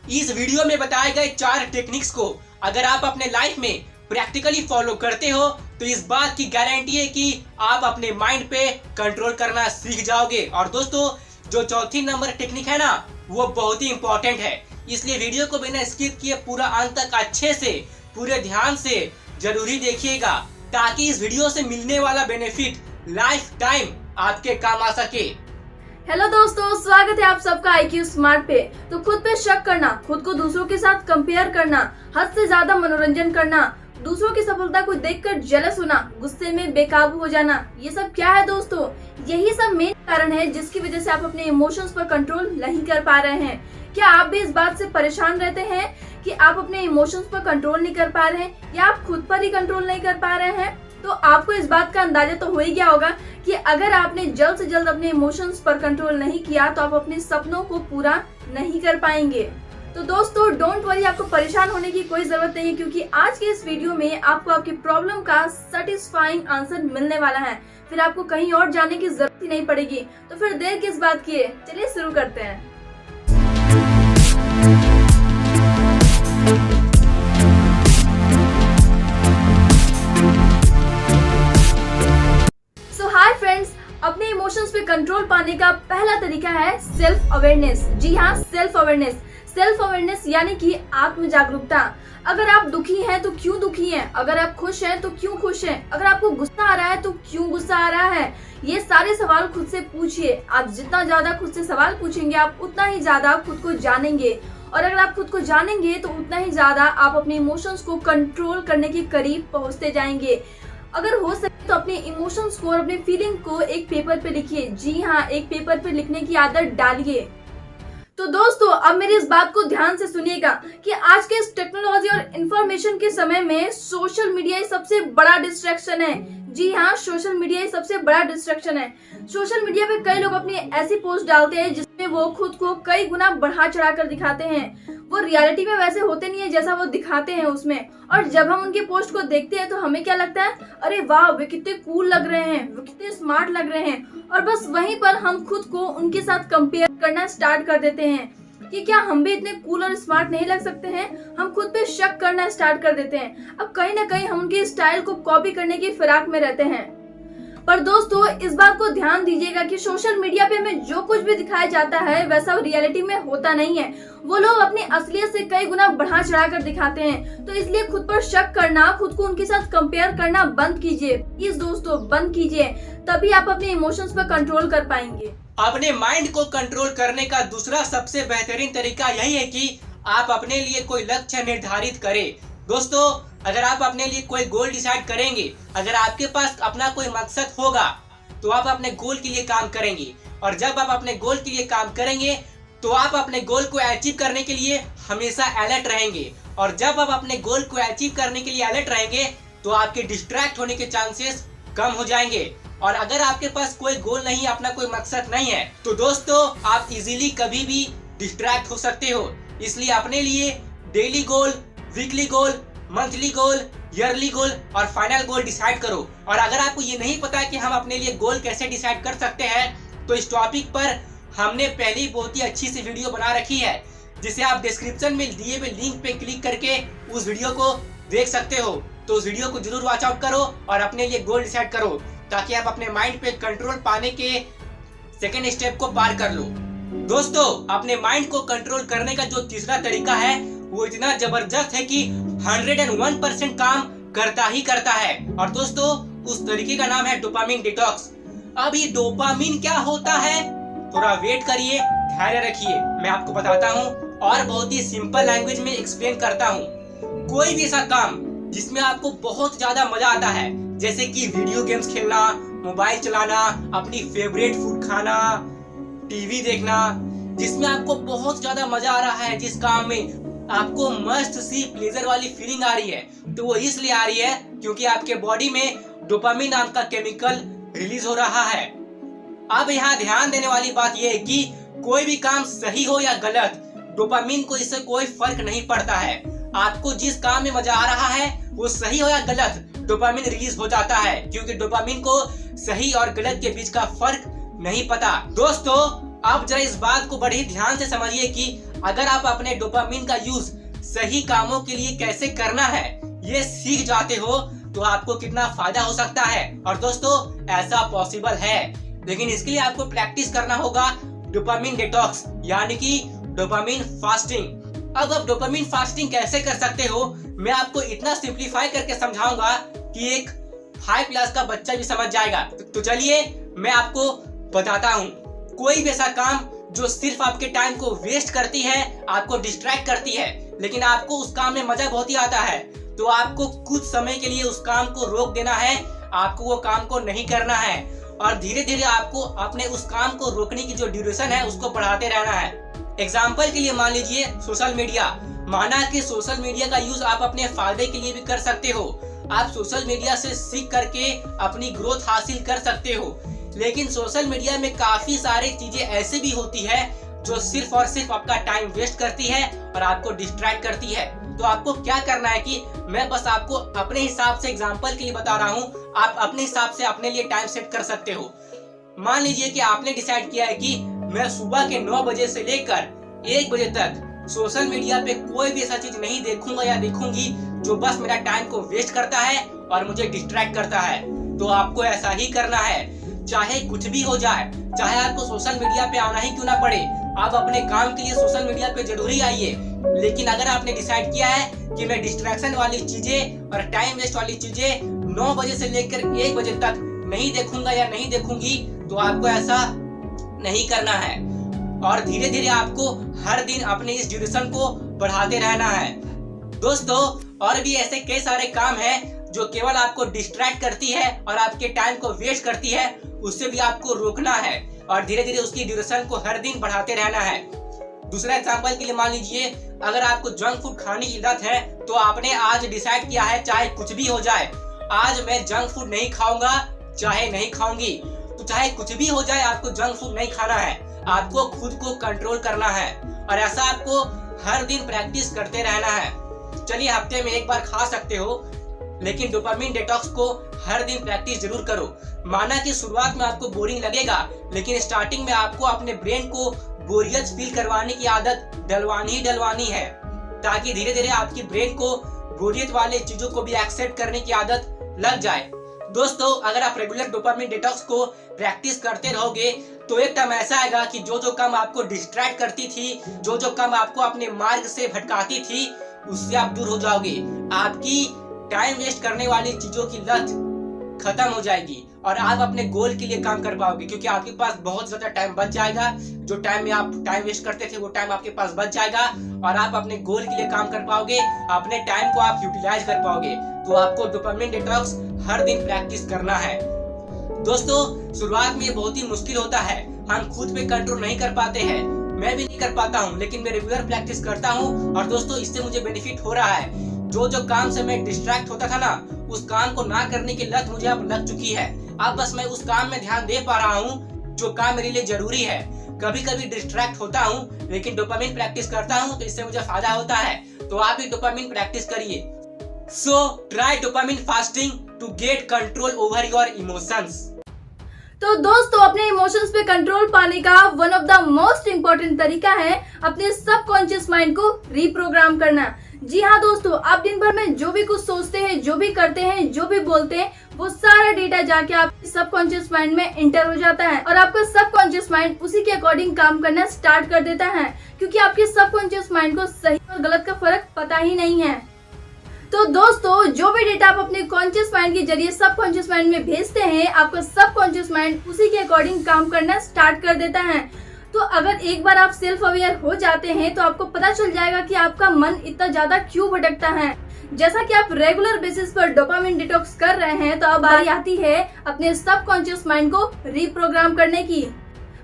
इस वीडियो में बताए गए 4 टेक्निक्स को अगर आप अपने लाइफ में प्रैक्टिकली फॉलो करते हो तो इस बात की गारंटी है कि आप अपने माइंड पे कंट्रोल करना सीख जाओगे। और दोस्तों, जो चौथी नंबर टेक्निक है ना, वो बहुत ही इम्पोर्टेंट है, इसलिए वीडियो को बिना स्किप किए पूरा अंत तक अच्छे से पूरे ध्यान से जरूरी देखिएगा, ताकि इस वीडियो से मिलने वाला बेनिफिट लाइफ टाइम आपके काम आ सके। हेलो दोस्तों, स्वागत है आप सबका IQ स्मार्ट पे। तो खुद पे शक करना, खुद को दूसरों के साथ कंपेयर करना, हद से ज्यादा मनोरंजन करना, दूसरों की सफलता को देखकर जेलस होना, गुस्से में बेकाबू हो जाना, ये सब क्या है दोस्तों? यही सब मेन कारण है जिसकी वजह से आप अपने इमोशंस पर कंट्रोल नहीं कर पा रहे हैं। क्या आप भी इस बात से परेशान रहते हैं कि आप अपने इमोशंस पर कंट्रोल नहीं कर पा रहे हैं या आप खुद पर ही कंट्रोल नहीं कर पा रहे हैं? तो आपको इस बात का अंदाजा तो हो ही गया होगा कि अगर आपने जल्द से जल्द अपने इमोशंस पर कंट्रोल नहीं किया तो आप अपने सपनों को पूरा नहीं कर पाएंगे। तो दोस्तों, डोंट वरी, आपको परेशान होने की कोई जरूरत नहीं है, क्योंकि आज के इस वीडियो में आपको आपकी प्रॉब्लम का सेटिस्फाइंग आंसर मिलने वाला है। फिर आपको कहीं और जाने की जरूरत ही नहीं पड़ेगी। तो फिर देर किस बात की है, चलिए शुरू करते हैं। हाय फ्रेंड्स, अपने इमोशंस पे कंट्रोल पाने का पहला तरीका है सेल्फ अवेयरनेस। जी हाँ, सेल्फ अवेयरनेस। सेल्फ अवेयरनेस यानी कि आत्म जागरूकता। अगर आप दुखी हैं तो क्यों दुखी हैं, अगर आप खुश हैं तो क्यों खुश हैं, अगर आपको गुस्सा आ रहा है तो क्यों गुस्सा आ रहा है, ये सारे सवाल खुद से पूछिए। आप जितना ज्यादा खुद से सवाल पूछेंगे आप उतना ही ज्यादा खुद को जानेंगे, और अगर आप खुद को जानेंगे तो उतना ही ज्यादा आप अपने इमोशंस को कंट्रोल करने के करीब पहुंचते जाएंगे। अगर हो सके तो अपने इमोशंस को और अपने फीलिंग को एक पेपर पे लिखिए। जी हाँ, एक पेपर पे लिखने की आदत डालिए। तो दोस्तों, अब मेरी इस बात को ध्यान से सुनिएगा कि आज के इस टेक्नोलॉजी और इंफॉर्मेशन के समय में सोशल मीडिया ही सबसे बड़ा डिस्ट्रैक्शन है। जी हाँ, सोशल मीडिया ही सबसे बड़ा डिस्ट्रैक्शन है। सोशल मीडिया पे कई लोग अपनी ऐसी पोस्ट डालते हैं जिसमें वो खुद को कई गुना बढ़ा चढ़ा कर दिखाते हैं। वो रियलिटी में वैसे होते नहीं है जैसा वो दिखाते हैं उसमें। और जब हम उनकी पोस्ट को देखते हैं तो हमें क्या लगता है, अरे वाह, वे कितने कूल लग रहे हैं, वे कितने स्मार्ट लग रहे हैं। और बस वहीं पर हम खुद को उनके साथ कंपेयर करना स्टार्ट कर देते हैं कि क्या हम भी इतने कूल और स्मार्ट नहीं लग सकते हैं। हम खुद पे शक करना स्टार्ट कर देते हैं। अब कहीं ना कहीं हम उनके स्टाइल को कॉपी करने की फिराक में रहते हैं। पर दोस्तों, इस बात को ध्यान दीजिएगा कि सोशल मीडिया पे हमें जो कुछ भी दिखाया जाता है वैसा रियलिटी में होता नहीं है। वो लोग अपनी असलियत से कई गुना बढ़ा चढ़ा कर दिखाते हैं। तो इसलिए खुद पर शक करना, खुद को उनके साथ कंपेयर करना बंद कीजिए। प्लीज दोस्तों, बंद कीजिए, तभी आप अपने इमोशंस पर कंट्रोल कर पाएंगे। अपने माइंड को कंट्रोल करने का दूसरा सबसे बेहतरीन तरीका यही है कि आप अपने लिए कोई लक्ष्य निर्धारित करें। दोस्तों, अगर आप अपने लिए कोई गोल डिसाइड करेंगे, अगर आपके पास अपना कोई मकसद होगा तो आप अपने गोल के लिए काम करेंगे। और जब आप अपने गोल के लिए काम करेंगे तो आप अपने गोल को अचीव करने के लिए हमेशा अलर्ट रहेंगे। और जब आप अपने गोल को अचीव करने के लिए अलर्ट रहेंगे तो आपके डिस्ट्रैक्ट होने के चांसेस कम हो जाएंगे। और अगर आपके पास कोई गोल नहीं, अपना कोई मकसद नहीं है, तो दोस्तों आप इजीली कभी भी डिस्ट्रैक्ट हो सकते हो। इसलिए अपने लिए डेली गोल, वीकली गोल, मंथली गोल, ईयरली गोल और फाइनल गोल डिसाइड करो। और अगर आपको ये नहीं पता कि हम अपने लिए गोल कैसे डिसाइड कर सकते हैं तो इस टॉपिक पर हमने पहले ही बहुत ही अच्छी सी वीडियो बना रखी है, जिसे आप डिस्क्रिप्शन में दिए हुए लिंक पे क्लिक करके उस वीडियो को देख सकते हो। तो उस वीडियो को जरूर वॉच आउट करो और अपने लिए गोल डिसाइड करो, ताकि आप अपने माइंड पे कंट्रोल पाने के सेकेंड स्टेप को पार कर लो। दोस्तों, अपने माइंड को कंट्रोल करने का जो तीसरा तरीका है वो इतना जबरदस्त है कि 101% काम करता ही करता है। और दोस्तों, उस तरीके का नाम है डोपामिन डिटॉक्स। अब ये डोपामिन क्या होता है, थोड़ा वेट करिए, धैर्य रखिए, मैं आपको बताता हूँ और बहुत ही सिंपल लैंग्वेज में एक्सप्लेन करता हूँ। कोई भी ऐसा काम जिसमें आपको बहुत ज्यादा मजा आता है, जैसे कि वीडियो गेम्स खेलना, मोबाइल चलाना, अपनी फेवरेट फूड खाना, टीवी देखना, जिसमें आपको बहुत ज्यादा मजा आ रहा है, जिस काम में आपको मस्त सी प्लेजर वाली फीलिंग आ रही है, तो वो इसलिए आ रही है क्योंकि आपके बॉडी में डोपामिन नाम का केमिकल रिलीज हो रहा है। अब यहाँ ध्यान देने वाली बात यह है कि कोई भी काम सही हो या गलत, डोपामिन को इससे कोई फर्क नहीं पड़ता है। आपको जिस काम में मजा आ रहा है वो सही हो या गलत, डोपामिन रिलीज हो जाता है, क्योंकि डोपामिन को सही और गलत के बीच का फर्क नहीं पता। दोस्तों, अब जरा इस बात को बड़े ध्यान से समझिए कि अगर आप अपने डोपामिन का यूज सही कामों के लिए कैसे करना है ये सीख जाते हो तो आपको कितना फायदा हो सकता है। और दोस्तों ऐसा पॉसिबल है, लेकिन इसके लिए आपको प्रैक्टिस करना होगा डोपामिन डिटॉक्स यानी कि डोपामिन फास्टिंग। अब आप डोपामिन फास्टिंग कैसे कर सकते हो मैं आपको इतना सिंप्लीफाई करके समझाऊंगा कि एक हाई क्लास का बच्चा भी समझ जाएगा। तो चलिए मैं आपको बताता हूँ। कोई भी ऐसा काम जो सिर्फ आपके टाइम को वेस्ट करती है, आपको डिस्ट्रैक्ट करती है, लेकिन आपको उस काम में मजा बहुत ही आता है, तो आपको कुछ समय के लिए उस काम को रोक देना है। आपको वो काम को नहीं करना है और धीरे धीरे आपको अपने उस काम को रोकने की जो ड्यूरेशन है उसको बढ़ाते रहना है। एग्जाम्पल के लिए मान लीजिए सोशल मीडिया। माना कि सोशल मीडिया का यूज आप अपने फायदे के लिए भी कर सकते हो। आप सोशल मीडिया से सीख करके अपनी ग्रोथ हासिल कर सकते हो, लेकिन सोशल मीडिया में काफी सारी चीजें ऐसे भी होती है जो सिर्फ और सिर्फ आपका टाइम वेस्ट करती है और आपको डिस्ट्रैक्ट करती है। तो आपको क्या करना है कि मैं बस आपको अपने हिसाब से एग्जांपल के लिए बता रहा हूँ, आप अपने हिसाब से अपने लिए टाइम सेट कर सकते हो। मान लीजिए कि आपने डिसाइड किया है कि मैं सुबह के 9 बजे से लेकर 1 बजे तक सोशल मीडिया पे कोई भी ऐसा चीज नहीं देखूंगा या देखूंगी जो बस मेरा टाइम को वेस्ट करता है और मुझे डिस्ट्रैक्ट करता है। तो आपको ऐसा ही करना है, चाहे कुछ भी हो जाए, चाहे आपको सोशल मीडिया पे आना ही क्यों ना पड़े। आप अपने काम के लिए सोशल मीडिया पे जरूरी आइए, लेकिन अगर आपने डिसाइड किया है कि मैं डिस्ट्रैक्शन वाली चीजें और टाइम वेस्ट वाली चीजें 9 बजे से लेकर 1 बजे तक नहीं देखूंगा या नहीं देखूंगी, तो आपको ऐसा नहीं करना है और धीरे धीरे आपको हर दिन अपने इस ड्यूरेशन को बढ़ाते रहना है। दोस्तों और भी ऐसे कई सारे काम हैं जो केवल आपको डिस्ट्रैक्ट करती है और आपके टाइम को वेस्ट करती है, उससे भी आपको रोकना है और धीरे धीरे उसकी ड्यूरेशन को हर दिन बढ़ाते रहना है। दूसरा एग्जांपल के लिए मान लीजिए अगर आपको जंक फूड खाने की लत है, तो आपने आज डिसाइड किया है चाहे कुछ भी हो जाए, आज मैं जंक फूड नहीं खाऊंगा चाहे नहीं खाऊंगी। तो चाहे कुछ भी हो जाए आपको जंक फूड नहीं खाना है, आपको खुद को कंट्रोल करना है और ऐसा आपको हर दिन प्रैक्टिस करते रहना है। चलिए हफ्ते में 1 बार खा सकते हो, लेकिन डोपामिन डिटॉक्स को हर दिन प्रैक्टिस जरूर करो। माना कि शुरुआत में आपको बोरिंग लगेगा, लेकिन स्टार्टिंग में आपको अपने ब्रेन को बोरियत फील करवाने की आदत डलवानी है, ताकि धीरे धीरे आपकी ब्रेन को बोरियत वाले चीजों को भी एक्सेप्ट करने की आदत लग जाए। दोस्तों अगर आप रेगुलर डोपामिन डिटॉक्स को प्रैक्टिस करते रहोगे तो एक टाइम ऐसा आएगा कि जो जो काम आपको डिस्ट्रैक्ट करती थी, जो जो काम आपको अपने मार्ग से भटकाती थी, उससे आप दूर हो जाओगे। आपकी टाइम वेस्ट करने वाली चीजों की लत खत्म हो जाएगी और आप अपने गोल के लिए काम कर पाओगे, क्योंकि आपके पास बहुत ज्यादा टाइम बच जाएगा। जो टाइम में आप टाइम वेस्ट करते थे वो टाइम आपके पास बच जाएगा और आप अपने गोल के लिए काम कर पाओगे, अपने टाइम को आप यूटिलाइज कर पाओगे। तो आपको डोपामिन डिटॉक्स हर दिन प्रैक्टिस करना है। दोस्तों शुरुआत में ये बहुत ही मुश्किल होता है, हम खुद पे कंट्रोल नहीं कर पाते हैं, मैं भी नहीं कर पाता हूँ, लेकिन मैं रेगुलर प्रैक्टिस करता हूँ और दोस्तों इससे मुझे बेनिफिट हो रहा है। जो जो काम से मैं डिस्ट्रैक्ट होता था ना, उस काम को ना करने की लत मुझे अब लग चुकी है। अब बस मैं उस काम में ध्यान दे पा रहा हूँ जो काम मेरे लिए जरूरी है। कभी कभी डिस्ट्रैक्ट होता हूँ, लेकिन डोपामिन प्रैक्टिस करता हूँ तो इससे मुझे फायदा होता है। तो आप भी डोपामिन प्रैक्टिस करिए। So try dopamine fasting to get control over your emotions. तो दोस्तों अपने इमोशंस पे कंट्रोल पाने का one of the most important तरीका है अपने सबकॉन्शियस माइंड को रीप्रोग्राम करना। जी हाँ दोस्तों, आप दिन भर में जो भी कुछ सोचते हैं, जो भी करते हैं, जो भी बोलते हैं, वो सारा डेटा जाके आपके सबकॉन्शियस माइंड में इंटर हो जाता है और आपका सबकॉन्शियस माइंड उसी के अकॉर्डिंग काम करना स्टार्ट कर देता है, क्योंकि आपके सबकॉन्शियस माइंड को सही और गलत का फर्क पता ही नहीं है। तो दोस्तों जो भी डेटा आप अपने कॉन्शियस माइंड के जरिए सबकॉन्शियस माइंड में भेजते हैं, आपका सबकॉन्शियस माइंड उसी के अकॉर्डिंग काम करना स्टार्ट कर देता है। तो अगर एक बार आप सेल्फ अवेयर हो जाते हैं तो आपको पता चल जाएगा कि आपका मन इतना ज्यादा क्यों भटकता है। जैसा कि आप रेगुलर बेसिस पर डोपामिन डिटॉक्स कर रहे हैं, तो अब बारी आती है अपने सबकॉन्शियस माइंड को रीप्रोग्राम करने की।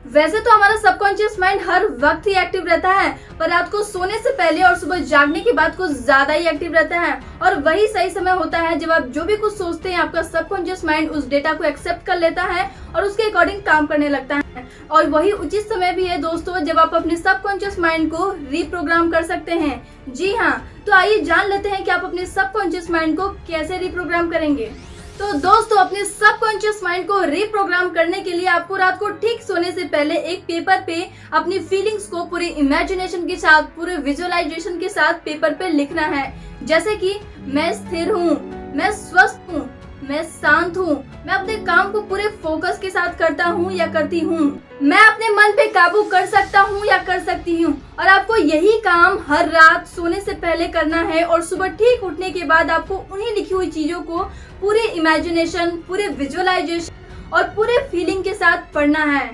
वैसे तो हमारा सबकॉन्शियस माइंड हर वक्त ही एक्टिव रहता है, पर रात को सोने से पहले और सुबह जागने के बाद कुछ ज्यादा ही एक्टिव रहता है और वही सही समय होता है जब आप जो भी कुछ सोचते हैं, आपका सबकॉन्शियस माइंड उस डेटा को एक्सेप्ट कर लेता है और उसके अकॉर्डिंग काम करने लगता है। और वही उचित समय भी है दोस्तों जब आप अपने सबकॉन्शियस माइंड को रीप्रोग्राम कर सकते हैं। जी हाँ, तो आइए जान लेते हैं कि आप अपने सबकॉन्शियस माइंड को कैसे रीप्रोग्राम करेंगे। तो दोस्तों, अपने सबकॉन्शियस माइंड को रीप्रोग्राम करने के लिए आपको रात को ठीक सोने से पहले एक पेपर पे अपनी फीलिंग्स को पूरे इमेजिनेशन के साथ, पूरे विजुअलाइजेशन के साथ पेपर पे लिखना है। जैसे कि मैं स्थिर हूँ, मैं स्वस्थ हूँ, मैं शांत हूँ, मैं अपने काम को पूरे फोकस के साथ करता हूँ या करती हूँ, मैं अपने मन पे काबू कर सकता हूँ या कर सकती हूँ। और आपको यही काम हर रात सोने से पहले करना है और सुबह ठीक उठने के बाद आपको उन्हीं लिखी हुई चीजों को पूरे इमेजिनेशन, पूरे विजुअलाइजेशन और पूरे फीलिंग के साथ पढ़ना है।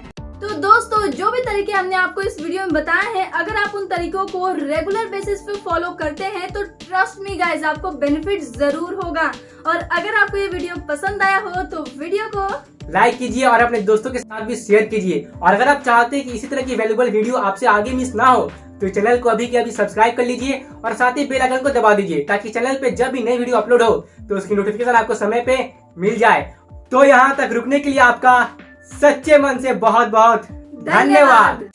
तो दोस्तों, जो भी तरीके हमने आपको इस वीडियो में बताए हैं, अगर आप उन तरीकों को रेगुलर बेसिस पे फॉलो करते हैं तो ट्रस्ट मी गाइस, आपको बेनिफिट जरूर होगा। और अगर आपको ये वीडियो पसंद आया हो तो वीडियो को लाइक कीजिए और अपने दोस्तों के साथ भी शेयर कीजिए। और अगर आप चाहते हैं कि इसी तरह की वैल्यूएबल वीडियो आपसे आगे मिस ना हो तो चैनल को अभी के अभी सब्सक्राइब कर लीजिए और साथ ही बेल आइकन को दबा दीजिए, ताकि चैनल पे जब भी नई वीडियो अपलोड हो तो उसकी नोटिफिकेशन आपको समय पे मिल जाए। तो यहाँ तक रुकने के लिए आपका सच्चे मन से बहुत बहुत धन्यवाद।